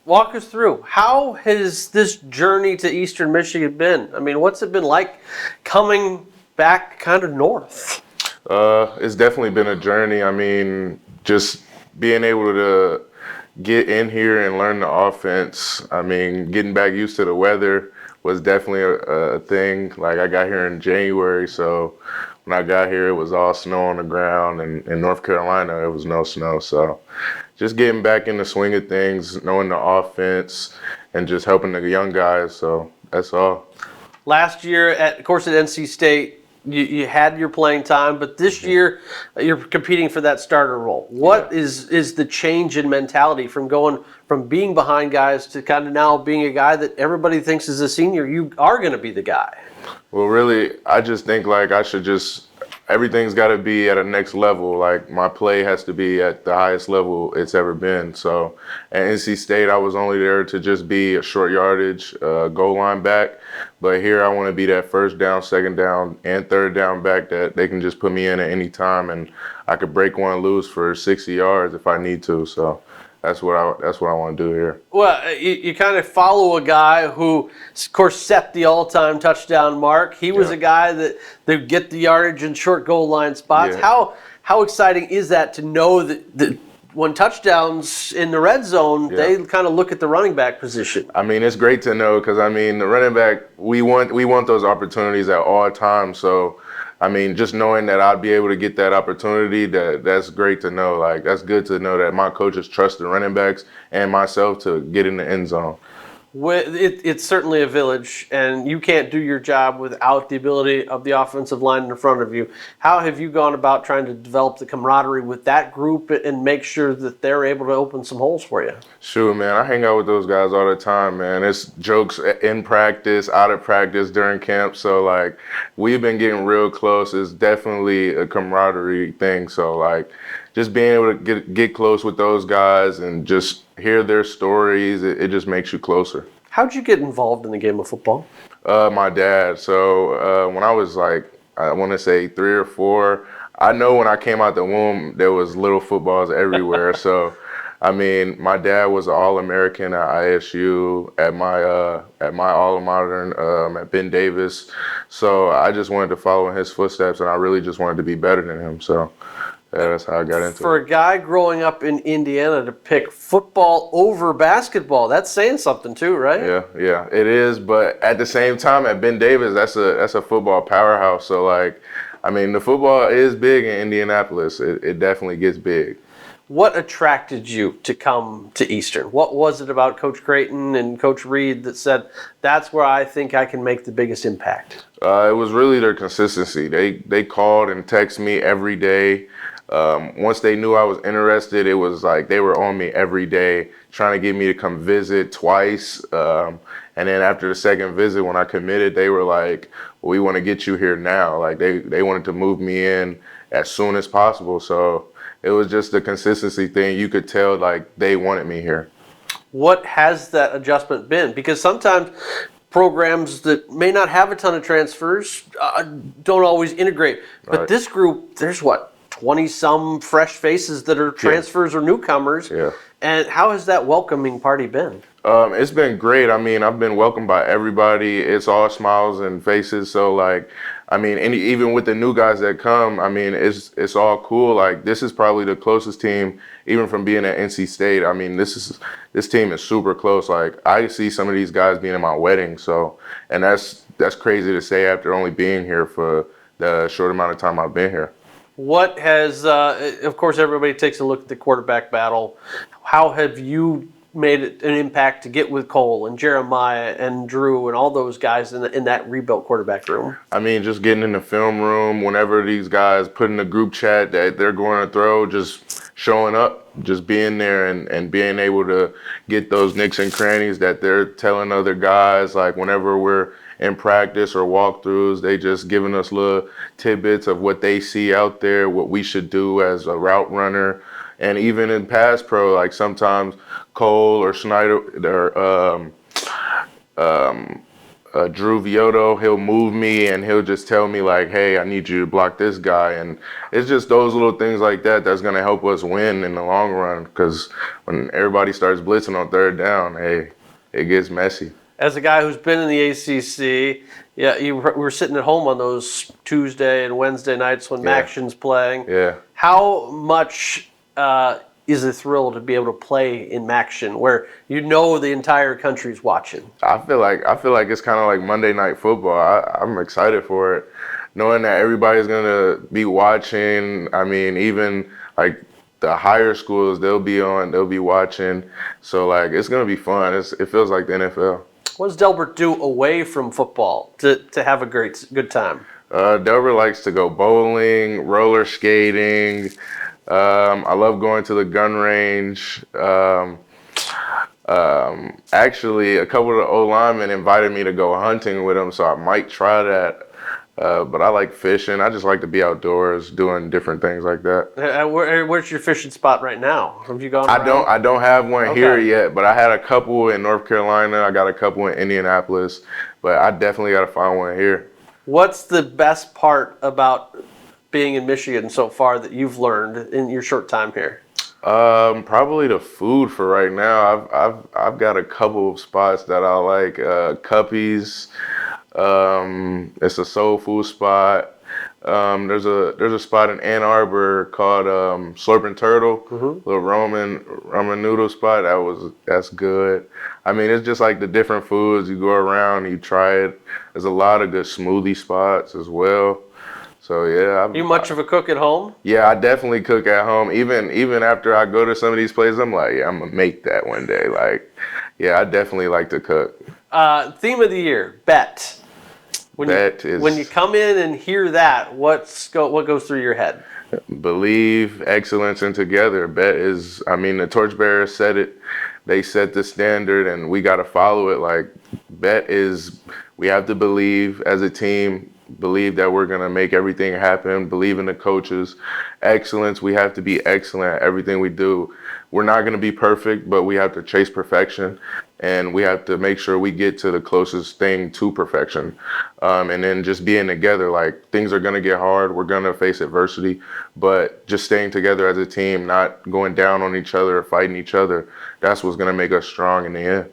walk us through. How has this journey to Eastern Michigan been? I mean, what's it been like coming back kind of north? It's definitely been a journey. I mean, just being able to get in here and learn the offense. I mean, getting back used to the weather was definitely a thing. Like, I got here in January, so when I got here, it was all snow on the ground, and in North Carolina, it was no snow. So just getting back in the swing of things, knowing the offense, and just helping the young guys. So that's all. Last year, of course, at NC State, you had your playing time, but this year you're competing for that starter role. What is the change in mentality from going from being behind guys to kind of now being a guy that everybody thinks is a senior? You are going to be the guy. Well, really, I just think like everything's got to be at a next level. Like, my play has to be at the highest level it's ever been. So at NC State, I was only there to just be a short yardage goal line back. But here I want to be that first down, second down, and third down back that they can just put me in at any time, and I could break one loose for 60 yards if I need to. So that's what I want to do here. Well, you kind of follow a guy who, of course, set the all-time touchdown mark. He was a guy that would get the yardage in short goal line spots. Yeah. How exciting is that to know that when touchdowns in the red zone, they kind of look at the running back position? I mean, it's great to know because, I mean, the running back, we want those opportunities at all times. So, I mean, just knowing that I'd be able to get that opportunity, that's great to know. Like, that's good to know that my coaches trust the running backs and myself to get in the end zone. It's certainly a village, and you can't do your job without the ability of the offensive line in front of you. How have you gone about trying to develop the camaraderie with that group and make sure that they're able to open some holes for you? Sure, man. I hang out with those guys all the time, man. It's jokes in practice, out of practice, during camp. So, like, we've been getting real close. It's definitely a camaraderie thing. So, like, just being able to get close with those guys and just hear their stories, it just makes you closer. How'd you get involved in the game of football? My dad. So when I was like, I want to say 3 or 4, I know when I came out the womb, there was little footballs everywhere. So, I mean, my dad was an All-American at ISU, at my alma mater, at Ben Davis. So I just wanted to follow in his footsteps, and I really just wanted to be better than him. So that's how I got into it. For a guy growing up in Indiana to pick football over basketball, that's saying something too, right? Yeah, it is. But at the same time, at Ben Davis, that's a football powerhouse. So, like, I mean, the football is big in Indianapolis. It definitely gets big. What attracted you to come to Eastern? What was it about Coach Creighton and Coach Reed that said, that's where I think I can make the biggest impact? It was really their consistency. They called and texted me every day. Once they knew I was interested, it was like they were on me every day, trying to get me to come visit twice. And then after the second visit, when I committed, they were like, well, we want to get you here now. Like, they wanted to move me in as soon as possible. So it was just the consistency thing. You could tell, like, they wanted me here. What has that adjustment been? Because sometimes programs that may not have a ton of transfers don't always integrate. But this group, there's 20-some fresh faces that are transfers or newcomers. Yeah. And how has that welcoming party been? It's been great. I mean, I've been welcomed by everybody. It's all smiles and faces. So, like, I mean, even with the new guys that come, I mean, it's all cool. Like, this is probably the closest team, even from being at NC State. I mean, this team is super close. Like, I see some of these guys being in my wedding. So, and that's crazy to say after only being here for the short amount of time I've been here. What has, of course, everybody takes a look at the quarterback battle. How have you made an impact to get with Cole and Jeremiah and Drew and all those guys in that rebuilt quarterback room? I mean, just getting in the film room, whenever these guys put in the group chat that they're going to throw, just showing up, just being there and being able to get those nicks and crannies that they're telling other guys. Like, whenever we're in practice or walkthroughs, they just giving us little tidbits of what they see out there, what we should do as a route runner. And even in pass pro, like, sometimes Cole or Snyder or Drew Vioto, he'll move me and he'll just tell me like, hey, I need you to block this guy. And it's just those little things like that that's going to help us win in the long run. Because when everybody starts blitzing on third down, hey, it gets messy. As a guy who's been in the ACC, yeah, you were sitting at home on those Tuesday and Wednesday nights when Maction's playing. Yeah. How much is a thrill to be able to play in Maction, where you know the entire country's watching? I feel like it's kind of like Monday Night Football. I'm excited for it, knowing that everybody's gonna be watching. I mean, even like the higher schools, they'll be watching. So like, it's gonna be fun. It feels like the NFL. What does Delbert do away from football to have a good time? Delbert likes to go bowling, roller skating. I love going to the gun range. Actually, a couple of the O-linemen invited me to go hunting with them, so I might try that. But I like fishing. I just like to be outdoors doing different things like that. Where's your fishing spot right now? Have you gone around? I don't have one Okay. here yet, but I had a couple in North Carolina. I got a couple in Indianapolis, but I definitely got to find one here. What's the best part about being in Michigan so far that you've learned in your short time here? Probably the food for right now. I've got a couple of spots that I like. Cuppy's. It's a soul food spot. There's a spot in Ann Arbor called Slurpin' Turtle, little ramen noodle spot. That's good. I mean, it's just like the different foods. You go around, you try it. There's a lot of good smoothie spots as well. So yeah. You much of a cook at home? Yeah, I definitely cook at home. Even after I go to some of these places, I'm like, yeah, I'm gonna make that one day. Like, yeah, I definitely like to cook. Theme of the year, bet. When you come in and hear that, what goes through your head? Believe, excellence, and together. Bet is, I mean, the torchbearers said it. They set the standard, and we got to follow it. Like, bet is, we have to believe as a team, believe that we're going to make everything happen, believe in the coaches. Excellence, we have to be excellent at everything we do. We're not going to be perfect, but we have to chase perfection, and we have to make sure we get to the closest thing to perfection. And then just being together, like, things are going to get hard. We're going to face adversity, but just staying together as a team, not going down on each other or fighting each other, that's what's going to make us strong in the end.